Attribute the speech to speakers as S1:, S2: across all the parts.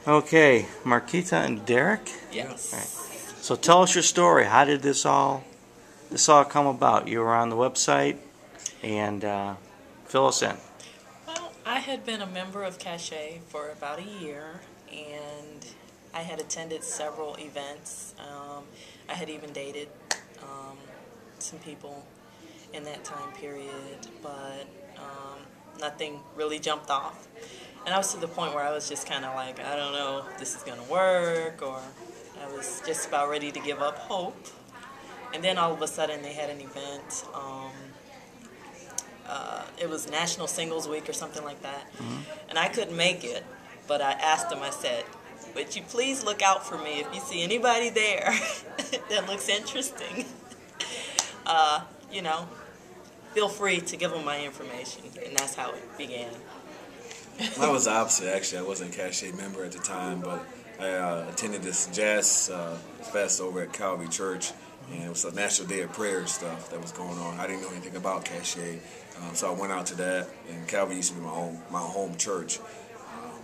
S1: Okay, Markita and Darrick.
S2: Yes.
S1: All right. So tell us your story. How did this all come about? You were on the website, and fill us in.
S2: Well, I had been a member of Cachet for about a year, and I had attended several events. I had even dated some people in that time period, but nothing really jumped off. And I was to the point where I was just kind of like, I don't know if this is going to work, or I was just about ready to give up hope. And then all of a sudden they had an event. It was National Singles Week or something like that. And I couldn't make it, but I asked them, I said, would you please look out for me if you see anybody there that looks interesting? You know, feel free to give them my information. And that's how it began.
S3: Mine was the opposite, actually. I wasn't a Cachet member at the time, but I attended this jazz fest over at Calvary Church, and it was a National Day of Prayer stuff that was going on. I didn't know anything about Cachet, so I went out to that, and Calvary used to be my home church.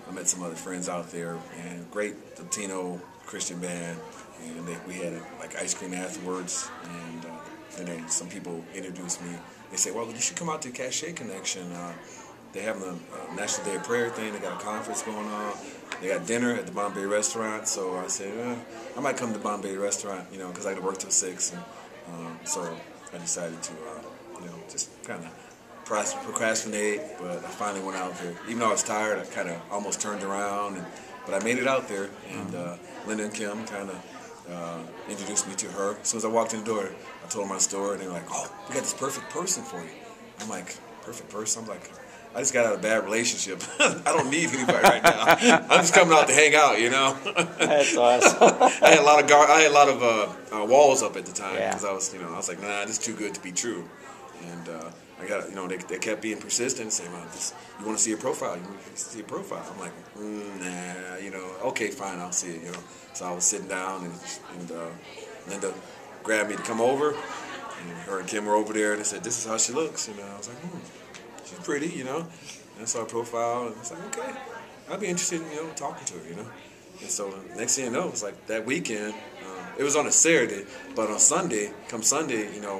S3: I met some other friends out there, and great Latino Christian band, and we had like ice cream afterwards, and then some people introduced me. They said, well, you should come out to Cachet Connection. They have a National Day of Prayer thing. They got a conference going on. They got dinner at the Bombay restaurant. So I said, I might come to the Bombay restaurant, because I got to work till 6. And so I decided to, just kind of procrastinate. But I finally went out there. Even though I was tired, I kind of almost turned around. But I made it out there. And Linda and Kim kind of introduced me to her. As soon as I walked in the door, I told them my story. And they were like, oh, we got this perfect person for you. I'm like, perfect person? I'm like, I just got out of a bad relationship. I don't need anybody right now. I'm just coming out to hang out,
S1: That's awesome.
S3: I had a lot of walls up at the time because I was like, nah, this is too good to be true. And I got, they kept being persistent, saying, well, you want to see a profile? You want to see a profile? I'm like, nah, okay, fine, I'll see it, So I was sitting down, and Linda grabbed me to come over, and her and Kim were over there, and they said, this is how she looks, and I was like, she's pretty, And I saw her profile, and I was like, okay, I'd be interested in, talking to her, And so next thing you know, it was like that weekend. It was on a Saturday, but on Sunday,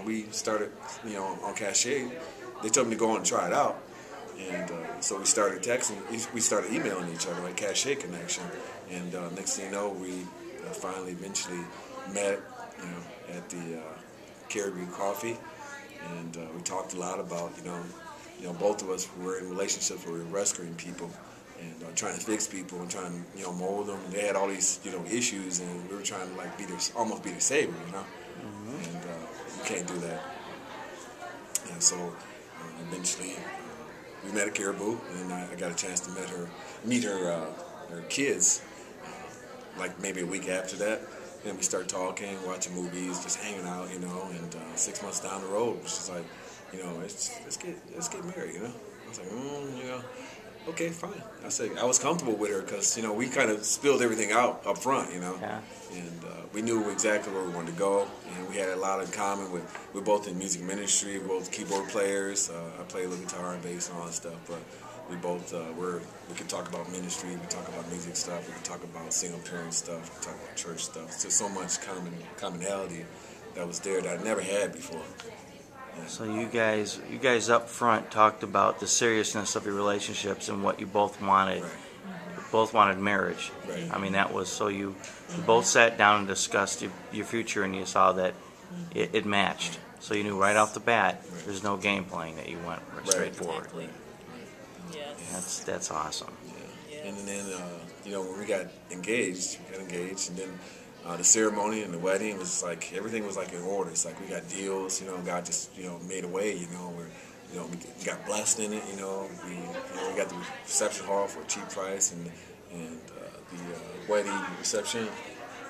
S3: we started, on Cachet. They told me to go and try it out. And so we started texting, we started emailing each other, like Cachet Connection. And next thing you know, we finally eventually met, at the Caribbean Coffee. And we talked a lot about, both of us were in relationships where we were rescuing people and trying to fix people and trying to, mold them. And they had all these, issues, and we were trying to like almost be their savior, And you can't do that. And so eventually we met at Caribou, and I got a chance to meet her kids, like maybe a week after that. And we started talking, watching movies, just hanging out, and 6 months down the road, it was just like, let's get married, I was like, okay, fine. I said I was comfortable with her because, we kind of spilled everything out up front,
S1: Yeah.
S3: And we knew exactly where we wanted to go, and we had a lot in common we're both in music ministry, we're both keyboard players. I play a little guitar and bass and all that stuff, but we both, we could talk about ministry, we could talk about music stuff, we could talk about single parent stuff, we could talk about church stuff. It's just so much commonality that was there that I never had before. Yeah.
S1: So you guys up front talked about the seriousness of your relationships and what you both wanted.
S3: Right.
S1: You both wanted marriage.
S3: Right.
S1: I mean, that was so you both sat down and discussed your future, and you saw that it matched. So you knew right off the bat, there's no game playing, that you went straight forward.
S2: Exactly. Yes.
S1: That's awesome.
S3: Yeah. And then when we got engaged, and then the ceremony and the wedding was like everything was like in order. It's like we got deals, God just made a way, we got blessed in it, we got the reception hall for a cheap price, and the wedding reception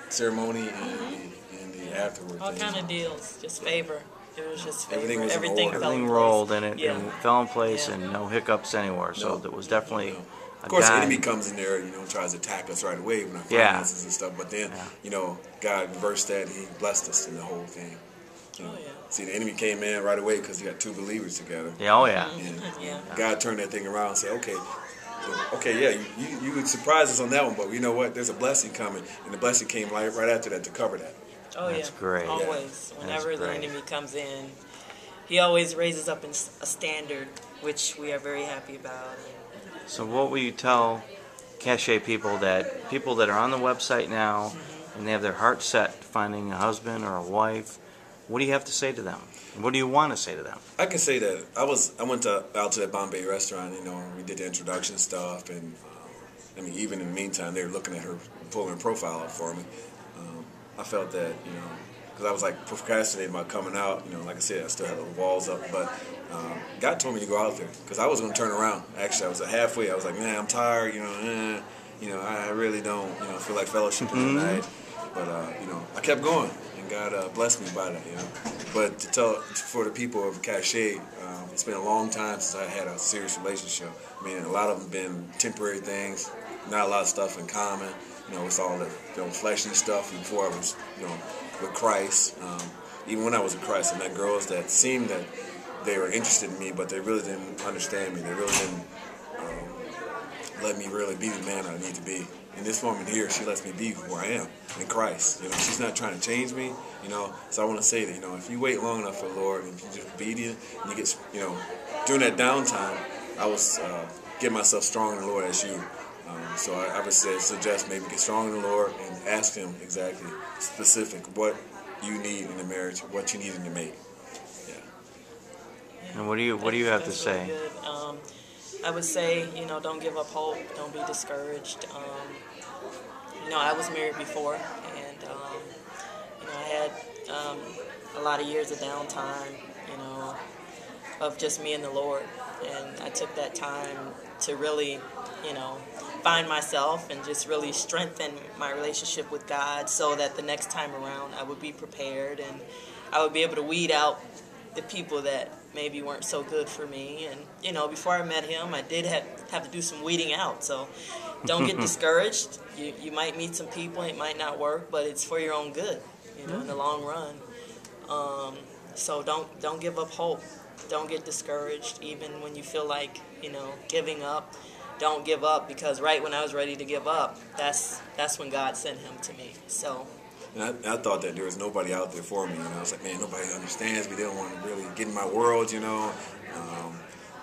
S3: ceremony and the afterward
S2: All
S3: thing.
S2: kind of deals, just favor. It was just favor.
S3: Everything was in order.
S2: fell
S1: Everything
S2: in
S1: rolled,
S2: place.
S1: and it fell in place, and no hiccups anywhere. So it was definitely.
S3: Of course, the enemy comes in there, tries to attack us right away with our finances and stuff. But then, God reversed that, and He blessed us in the whole thing. See, the enemy came in right away because you got two believers together.
S1: Yeah, oh yeah.
S3: And God turned that thing around and said, okay, okay, yeah, you would surprise us on that one, but you know what? There's a blessing coming, and the blessing came right after that to cover that.
S2: Oh,
S1: That's great.
S2: Always. Whenever
S1: That's
S2: the
S1: great.
S2: enemy comes in, he always raises up a standard, which we are very happy about.
S1: So what will you tell cachet people that are on the website now and they have their heart set finding a husband or a wife? What do you have to say to them? What do you want to say to them?
S3: I can say that I went out to that Bombay restaurant. You know, we did the introduction stuff, and I mean, even in the meantime, they were looking at her, pulling her profile up for me. I felt that, you know, because I was like procrastinating about coming out. You know, like I said, I still had the walls up, but God told me to go out there because I was going to turn around. Actually, I was halfway. I was like, man, I'm tired. You know, I really don't, you know, feel like fellowship tonight. But you know, I kept going, and God blessed me by that. You know, but to tell for the people of Cachet, it's been a long time since I had a serious relationship. I mean, a lot of them been temporary things, not a lot of stuff in common. You know, it's all the fleshly stuff. Before I was, you know, with Christ, even when I was with Christ, I met girls that seemed that they were interested in me, but they really didn't understand me. They really didn't let me really be the man I need to be. And this woman here, she lets me be who I am in Christ. You know, she's not trying to change me. You know, so I want to say that, you know, if you wait long enough for the Lord, and if you're just obedient, and you get, you know, during that downtime, I was getting myself strong in the Lord as you. So I would suggest maybe get strong in the Lord and ask Him exactly specific what you need in the marriage, what you need in the mate. Yeah.
S1: And what do you have to say?
S2: Really good. I would say, you know, don't give up hope. Don't be discouraged. You know, I was married before, and you know, I had a lot of years of downtime, you know, of just me and the Lord, and I took that time to really, you know, find myself and just really strengthen my relationship with God, so that the next time around I would be prepared and I would be able to weed out the people that maybe weren't so good for me. And, you know, before I met him, I did have to do some weeding out. So don't get discouraged. You might meet some people, it might not work, but it's for your own good, you know, in the long run. So don't give up hope. Don't get discouraged, even when you feel like, you know, giving up. Don't give up, because right when I was ready to give up, that's when God sent him to me. So.
S3: And I thought that there was nobody out there for me. You know, I was like, man, nobody understands me. They don't want to really get in my world, you know.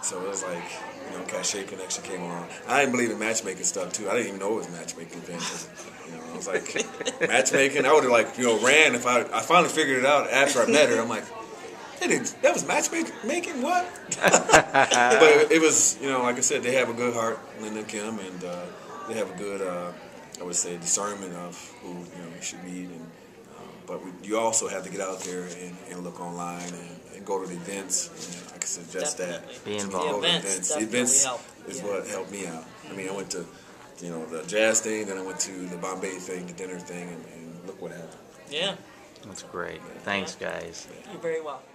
S3: So it was like, you know, Cachet Connection came on. I didn't believe in matchmaking stuff too. I didn't even know it was matchmaking thing. You know, I was like, matchmaking. I would have like, you know, ran if I finally figured it out after I met her. I'm like, hey, that was matchmaking. What? But it was, you know, like I said, they have a good heart, Linda and Kim, and they have a good. I would say discernment of who, you know, you should meet, and but you also have to get out there and look online and go to the events. And I can suggest
S2: Definitely.
S3: that.
S1: Be involved.
S3: The events
S2: help.
S3: is what helped me out. I mean, I went to, you know, the jazz thing, then I went to the Bombay thing, the dinner thing, and look what happened.
S2: Yeah.
S1: That's great. Thanks, guys.
S2: You're very welcome.